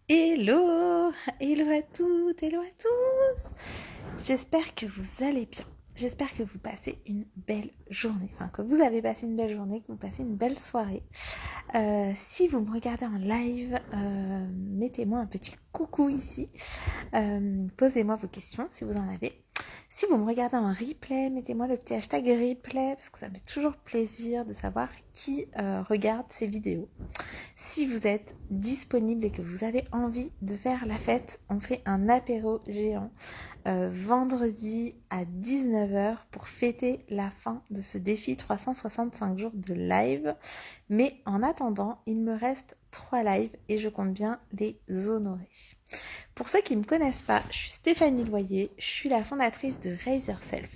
Hello, hello à toutes, hello à tous. J'espère que vous allez bien. J'espère que vous passez une belle journée, enfin que vous avez passé une belle journée, que vous passez une belle soirée. Si vous me regardez en live, mettez-moi un petit coucou ici. Posez-moi vos questions si vous en avez. Si vous me regardez en replay, mettez-moi le petit hashtag replay parce que ça me fait toujours plaisir de savoir qui regarde ces vidéos. Si vous êtes disponible et que vous avez envie de faire la fête, on fait un apéro géant vendredi à 19h pour fêter la fin de ce défi 365 jours de live. Mais en attendant, il me reste 3 lives et je compte bien les honorer. Pour ceux qui ne me connaissent pas, je suis Stéphanie Loyer, je suis la fondatrice de Raise Yourself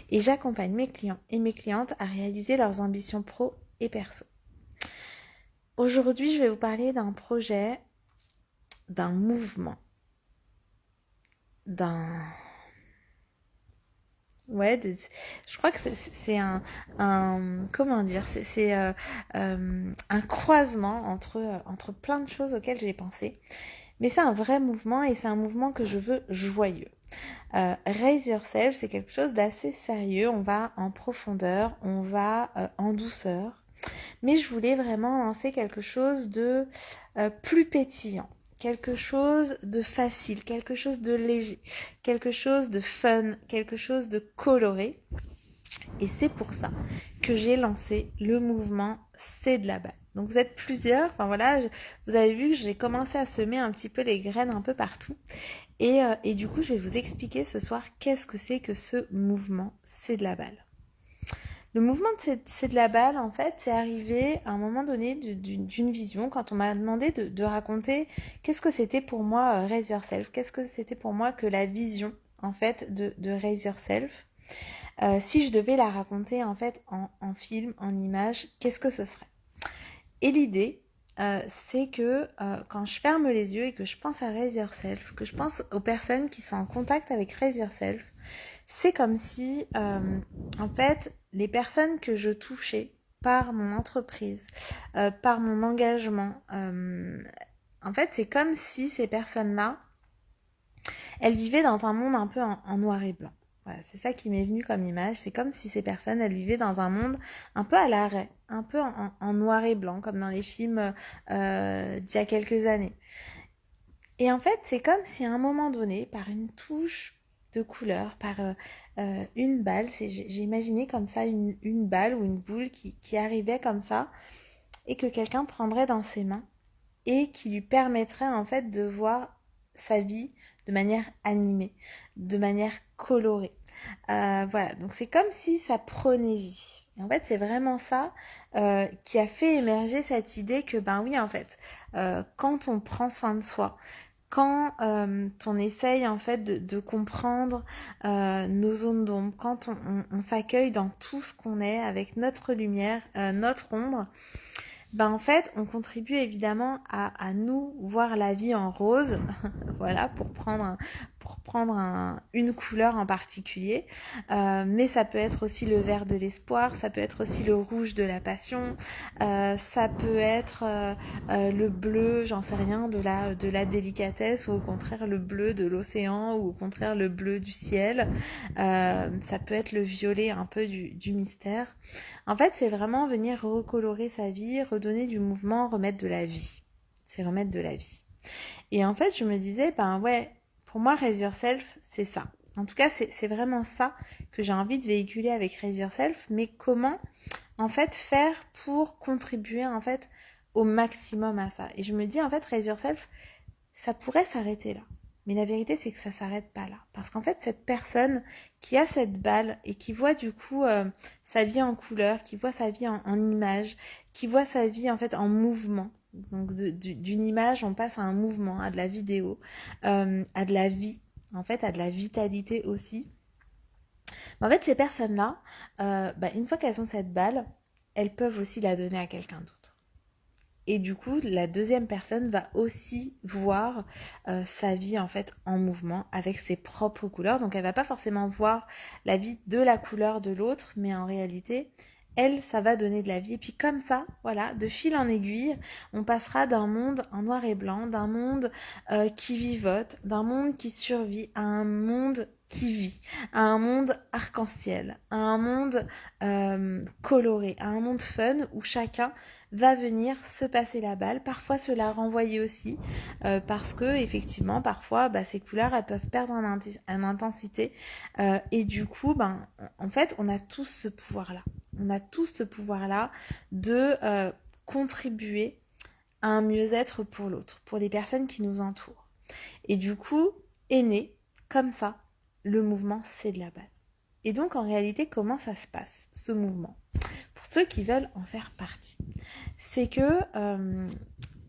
et j'accompagne mes clients et mes clientes à réaliser leurs ambitions pro et perso. Aujourd'hui, je vais vous parler d'un projet, d'un mouvement, d'un... Ouais, je crois que c'est comment dire, c'est un croisement entre plein de choses auxquelles j'ai pensé. Mais c'est un vrai mouvement et c'est un mouvement que je veux joyeux. Raise Yourself, c'est quelque chose d'assez sérieux. On va en profondeur, on va en douceur. Mais je voulais vraiment lancer quelque chose de plus pétillant, quelque chose de facile, quelque chose de léger, quelque chose de fun, quelque chose de coloré. Et c'est pour ça que j'ai lancé le mouvement C'est de la balle. Donc vous êtes plusieurs, enfin voilà, vous avez vu que j'ai commencé à semer un petit peu les graines un peu partout. Et du coup, je vais vous expliquer ce soir qu'est-ce que c'est que ce mouvement C'est de la balle. Le mouvement de C'est de la balle, en fait, c'est arrivé à un moment donné d'une vision quand on m'a demandé de raconter qu'est-ce que c'était pour moi Raise Yourself, qu'est-ce que c'était pour moi que la vision, en fait, de Raise Yourself. Si je devais la raconter, en fait, en film, en image, qu'est-ce que ce serait? Et l'idée, c'est que quand je ferme les yeux et que je pense à Raise Yourself, que je pense aux personnes qui sont en contact avec Raise Yourself, c'est comme si, en fait, les personnes que je touchais par mon entreprise, par mon engagement, en fait, c'est comme si ces personnes-là, elles vivaient dans un monde un peu en noir et blanc. Voilà, c'est ça qui m'est venu comme image. C'est comme si ces personnes, elles vivaient dans un monde un peu à l'arrêt, un peu en noir et blanc, comme dans les films d'il y a quelques années. Et en fait, c'est comme si à un moment donné, par une touche de couleur, par une balle, j'ai imaginé comme ça une balle ou une boule qui arrivait comme ça et que quelqu'un prendrait dans ses mains et qui lui permettrait en fait de voir sa vie de manière animée, de manière colorée. Voilà, donc c'est comme si ça prenait vie. Et en fait, c'est vraiment ça qui a fait émerger cette idée que, ben oui, en fait, quand on prend soin de soi, quand on essaye en fait de comprendre nos zones d'ombre, quand on s'accueille dans tout ce qu'on est avec notre lumière, notre ombre, ben en fait, on contribue évidemment à nous voir la vie en rose, voilà, pour prendre une couleur en particulier. Mais ça peut être aussi le vert de l'espoir, ça peut être aussi le rouge de la passion, ça peut être le bleu, j'en sais rien, de la délicatesse, ou au contraire le bleu de l'océan, ou au contraire le bleu du ciel. Ça peut être le violet un peu du mystère. En fait, c'est vraiment venir recolorer sa vie, redonner du mouvement, remettre de la vie. C'est remettre de la vie. Et en fait, je me disais, ben ouais, pour moi, Raise Yourself, c'est ça. En tout cas, c'est vraiment ça que j'ai envie de véhiculer avec Raise Yourself, mais comment, en fait, faire pour contribuer, en fait, au maximum à ça. Et je me dis, en fait, Raise Yourself, ça pourrait s'arrêter là. Mais la vérité, c'est que ça s'arrête pas là. Parce qu'en fait, cette personne qui a cette balle et qui voit du coup sa vie en couleur, qui voit sa vie en image, qui voit sa vie en fait en mouvement. Donc d'une image, on passe à un mouvement, à de la vidéo, à de la vie, en fait, à de la vitalité aussi. Mais en fait, ces personnes-là, une fois qu'elles ont cette balle, elles peuvent aussi la donner à quelqu'un d'autre. Et du coup, la deuxième personne va aussi voir sa vie en fait en mouvement avec ses propres couleurs. Donc elle va pas forcément voir la vie de la couleur de l'autre, mais en réalité, elle, ça va donner de la vie. Et puis comme ça, voilà, de fil en aiguille, on passera d'un monde en noir et blanc, d'un monde qui vivote, d'un monde qui survit, à un monde qui vit, à un monde arc-en-ciel, à un monde coloré, à un monde fun où chacun va venir se passer la balle, parfois se la renvoyer aussi, parce que effectivement, parfois, ces couleurs, elles peuvent perdre en intensité, et du coup, en fait, on a tous ce pouvoir-là. On a tous ce pouvoir-là de contribuer à un mieux-être pour l'autre, pour les personnes qui nous entourent. Et du coup, est né, comme ça, le mouvement C'est de la balle. Et donc, en réalité, comment ça se passe, ce mouvement? Pour ceux qui veulent en faire partie, c'est que,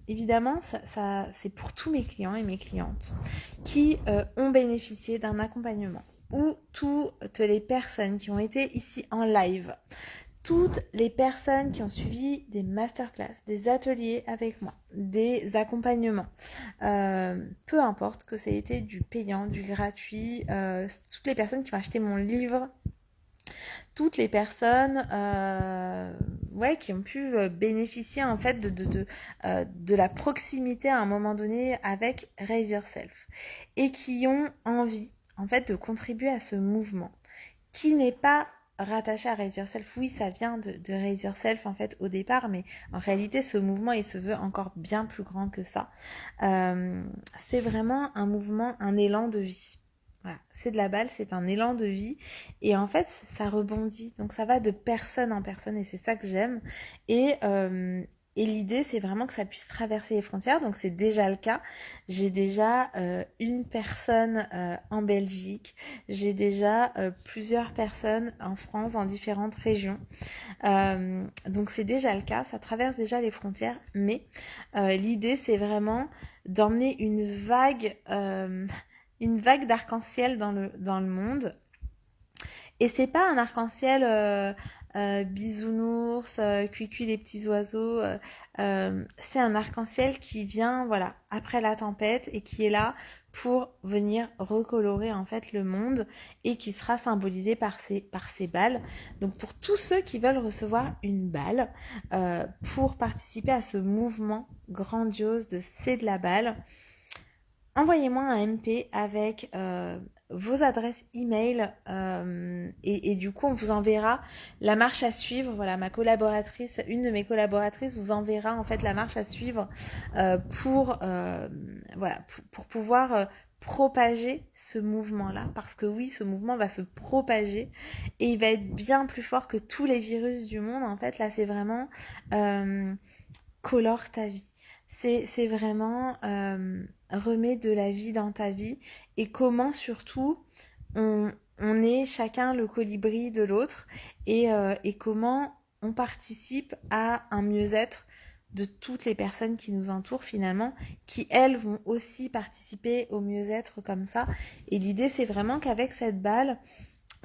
évidemment, c'est pour tous mes clients et mes clientes qui ont bénéficié d'un accompagnement, ou toutes les personnes qui ont été ici en live, toutes les personnes qui ont suivi des masterclass, des ateliers avec moi, des accompagnements, peu importe que ça ait été du payant, du gratuit, toutes les personnes qui ont acheté mon livre, toutes les personnes qui ont pu bénéficier en fait de la proximité à un moment donné avec Raise Yourself et qui ont envie en fait de contribuer à ce mouvement qui n'est pas rattaché à Raise Yourself. Oui, ça vient de Raise Yourself en fait au départ, mais en réalité ce mouvement il se veut encore bien plus grand que ça. C'est vraiment un mouvement, un élan de vie. Voilà, c'est de la balle, c'est un élan de vie et en fait ça rebondit, donc ça va de personne en personne et c'est ça que j'aime et l'idée c'est vraiment que ça puisse traverser les frontières, donc c'est déjà le cas. J'ai déjà une personne en Belgique, j'ai déjà plusieurs personnes en France, dans différentes régions, donc c'est déjà le cas, ça traverse déjà les frontières, mais l'idée c'est vraiment d'emmener une vague d'arc-en-ciel dans le monde. Et c'est pas un arc-en-ciel bisounours, cuicui des petits oiseaux. C'est un arc-en-ciel qui vient, voilà, après la tempête et qui est là pour venir recolorer en fait le monde et qui sera symbolisé par ces balles. Donc pour tous ceux qui veulent recevoir une balle pour participer à ce mouvement grandiose de C'est de la balle, envoyez-moi un MP avec vos adresses email et du coup on vous enverra la marche à suivre. Voilà, une de mes collaboratrices vous enverra en fait la marche à suivre pour pouvoir propager ce mouvement-là, parce que oui, ce mouvement va se propager et il va être bien plus fort que tous les virus du monde. En fait, là, c'est vraiment colore ta vie. C'est vraiment remets de la vie dans ta vie et comment surtout on est chacun le colibri de l'autre et comment on participe à un mieux-être de toutes les personnes qui nous entourent finalement, qui elles vont aussi participer au mieux-être comme ça. Et l'idée c'est vraiment qu'avec cette balle,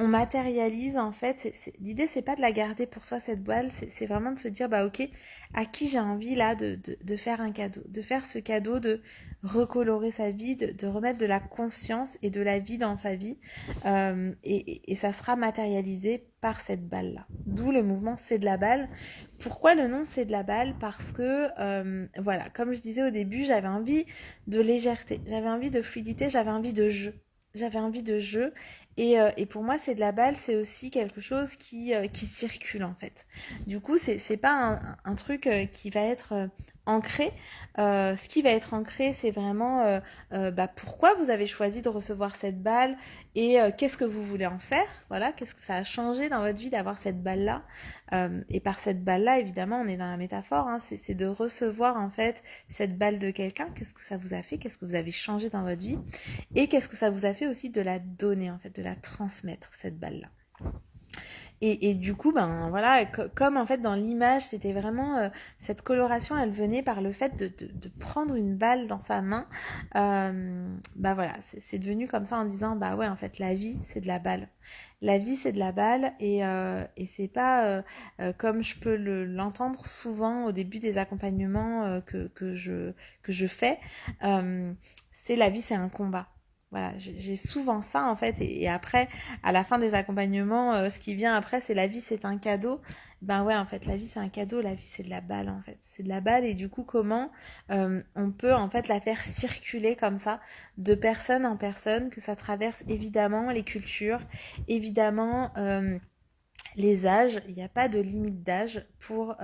on matérialise en fait, l'idée c'est pas de la garder pour soi cette balle, c'est vraiment de se dire ok, à qui j'ai envie là de faire un cadeau, de faire ce cadeau de recolorer sa vie, de remettre de la conscience et de la vie dans sa vie et ça sera matérialisé par cette balle là. D'où le mouvement C'est de la balle. Pourquoi le nom C'est de la balle? Parce que voilà, comme je disais au début, j'avais envie de légèreté, j'avais envie de fluidité, j'avais envie de jeu. J'avais envie de jeu et pour moi c'est de la balle, c'est aussi quelque chose qui circule en fait. Du coup c'est pas un truc qui va être ancré. Ce qui va être ancré c'est vraiment pourquoi vous avez choisi de recevoir cette balle et qu'est-ce que vous voulez en faire. Voilà, qu'est-ce que ça a changé dans votre vie d'avoir cette balle là et par cette balle là évidemment on est dans la métaphore, hein, c'est de recevoir en fait cette balle de quelqu'un. Qu'est-ce que ça vous a fait, qu'est-ce que vous avez changé dans votre vie et qu'est-ce que ça vous a fait aussi de la donner, en fait, de la transmettre, cette balle-là. Et du coup, voilà, comme en fait dans l'image, c'était vraiment cette coloration, elle venait par le fait de prendre une balle dans sa main. Voilà, c'est devenu comme ça en disant, ouais, en fait, la vie, c'est de la balle. La vie, c'est de la balle et c'est pas comme je peux l'entendre souvent au début des accompagnements que je fais. C'est la vie, c'est un combat. Voilà, j'ai souvent ça en fait. Et après, à la fin des accompagnements, ce qui vient après, c'est la vie, c'est un cadeau. Ben ouais, en fait, la vie, c'est un cadeau. La vie, c'est de la balle en fait. C'est de la balle. Et du coup, comment on peut en fait la faire circuler comme ça, de personne en personne, que ça traverse évidemment les cultures, évidemment. Les âges, il n'y a pas de limite d'âge pour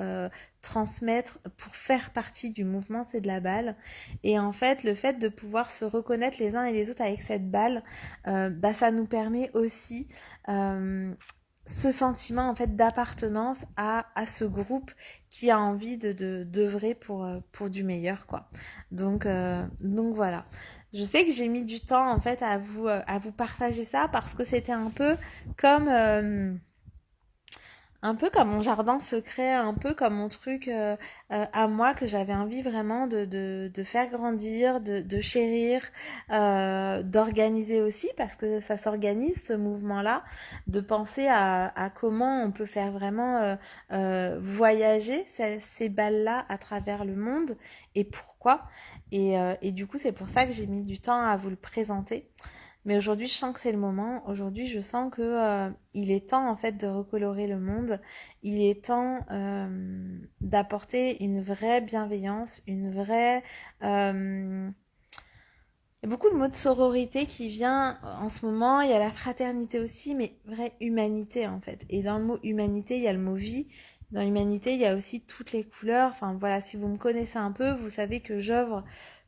transmettre, pour faire partie du mouvement, c'est de la balle. Et en fait, le fait de pouvoir se reconnaître les uns et les autres avec cette balle, bah, ça nous permet aussi ce sentiment en fait d'appartenance à ce groupe qui a envie d'œuvrer pour du meilleur, quoi. Donc voilà. Je sais que j'ai mis du temps en fait à vous partager ça parce que c'était comme... un peu comme mon jardin secret, un peu comme mon truc à moi que j'avais envie vraiment de faire grandir, de chérir, d'organiser aussi, parce que ça s'organise ce mouvement-là, de penser à comment on peut faire vraiment voyager ces balles-là à travers le monde et pourquoi. Et du coup, c'est pour ça que j'ai mis du temps à vous le présenter. Mais aujourd'hui, je sens que c'est le moment. Aujourd'hui, je sens que il est temps en fait de recolorer le monde. Il est temps d'apporter une vraie bienveillance, une vraie. Il y a beaucoup le mot de sororité qui vient en ce moment. Il y a la fraternité aussi, mais vraie humanité en fait. Et dans le mot humanité, il y a le mot vie. Dans l'humanité, il y a aussi toutes les couleurs. Enfin voilà, si vous me connaissez un peu, vous savez que j'œuvre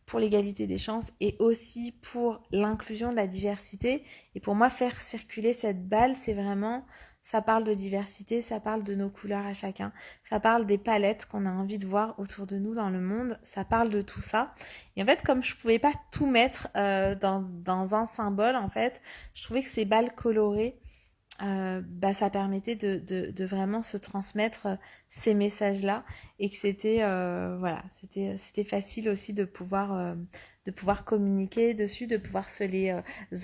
pour l'égalité des chances et aussi pour l'inclusion de la diversité. Et pour moi, faire circuler cette balle, c'est vraiment, ça parle de diversité, ça parle de nos couleurs à chacun, ça parle des palettes qu'on a envie de voir autour de nous dans le monde, ça parle de tout ça. Et en fait, comme je pouvais pas tout mettre dans un symbole, en fait, je trouvais que ces balles colorées, bah, ça permettait de vraiment se transmettre ces messages-là et que c'était voilà, c'était facile aussi de pouvoir communiquer dessus, de pouvoir se les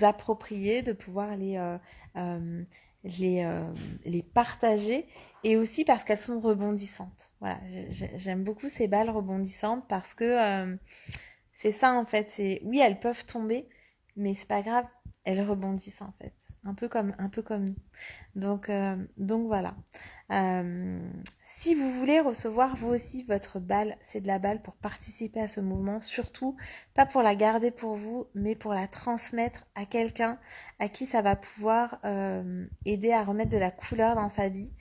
approprier, de pouvoir euh, les, euh, les partager et aussi parce qu'elles sont rebondissantes. Voilà, j'aime beaucoup ces balles rebondissantes parce que c'est ça en fait. C'est oui, elles peuvent tomber, mais c'est pas grave. Elles rebondissent en fait, un peu comme nous. Donc voilà. Euh, Si vous voulez recevoir vous aussi votre balle, c'est de la balle pour participer à ce mouvement, surtout pas pour la garder pour vous, mais pour la transmettre à quelqu'un à qui ça va pouvoir aider à remettre de la couleur dans sa vie.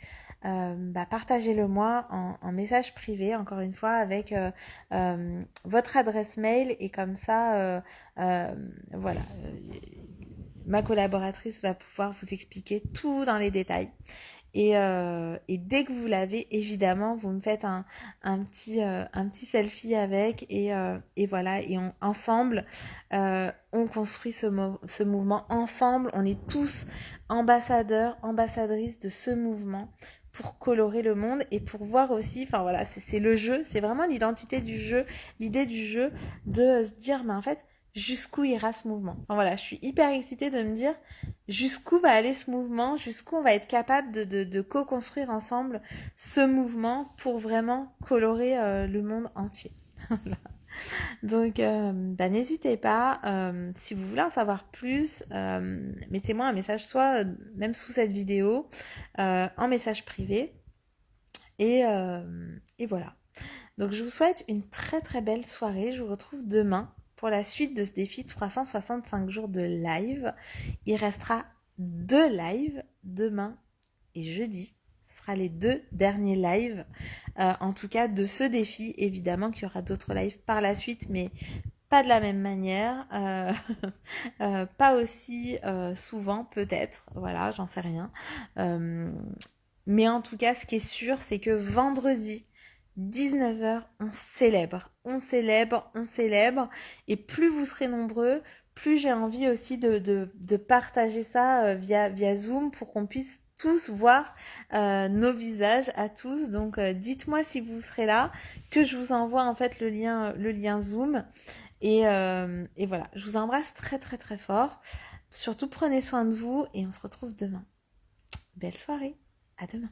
Bah, partagez-le moi en message privé, encore une fois, avec votre adresse mail et comme ça, voilà, ma collaboratrice va pouvoir vous expliquer tout dans les détails. Et dès que vous l'avez, évidemment, vous me faites un petit selfie avec et voilà, et ensemble, on construit ce mouvement. Ensemble, on est tous ambassadeurs, ambassadrices de ce mouvement pour colorer le monde et pour voir aussi, enfin voilà, c'est le jeu, c'est vraiment l'identité du jeu, l'idée du jeu de se dire, mais en fait, jusqu'où ira ce mouvement. Enfin voilà, je suis hyper excitée de me dire jusqu'où va aller ce mouvement, jusqu'où on va être capable de co-construire ensemble ce mouvement pour vraiment colorer le monde entier. Voilà. Donc, bah, n'hésitez pas, si vous voulez en savoir plus, mettez-moi un message, soit même sous cette vidéo, en message privé. Et voilà. Donc, je vous souhaite une très très belle soirée. Je vous retrouve demain pour la suite de ce défi 365 jours de live. Il restera 2 lives demain et jeudi. Ce sera les 2 derniers lives, en tout cas de ce défi. Évidemment qu'il y aura d'autres lives par la suite, mais pas de la même manière, pas aussi souvent peut-être, voilà, j'en sais rien. Mais en tout cas, ce qui est sûr, c'est que vendredi, 19h, on célèbre. On célèbre, on célèbre. Et plus vous serez nombreux, plus j'ai envie aussi de partager ça via Zoom pour qu'on puisse tous voir nos visages à tous. Donc dites-moi si vous serez là, que je vous envoie en fait le lien Zoom. Et voilà, je vous embrasse très très très fort. Surtout prenez soin de vous et on se retrouve demain. Belle soirée, à demain.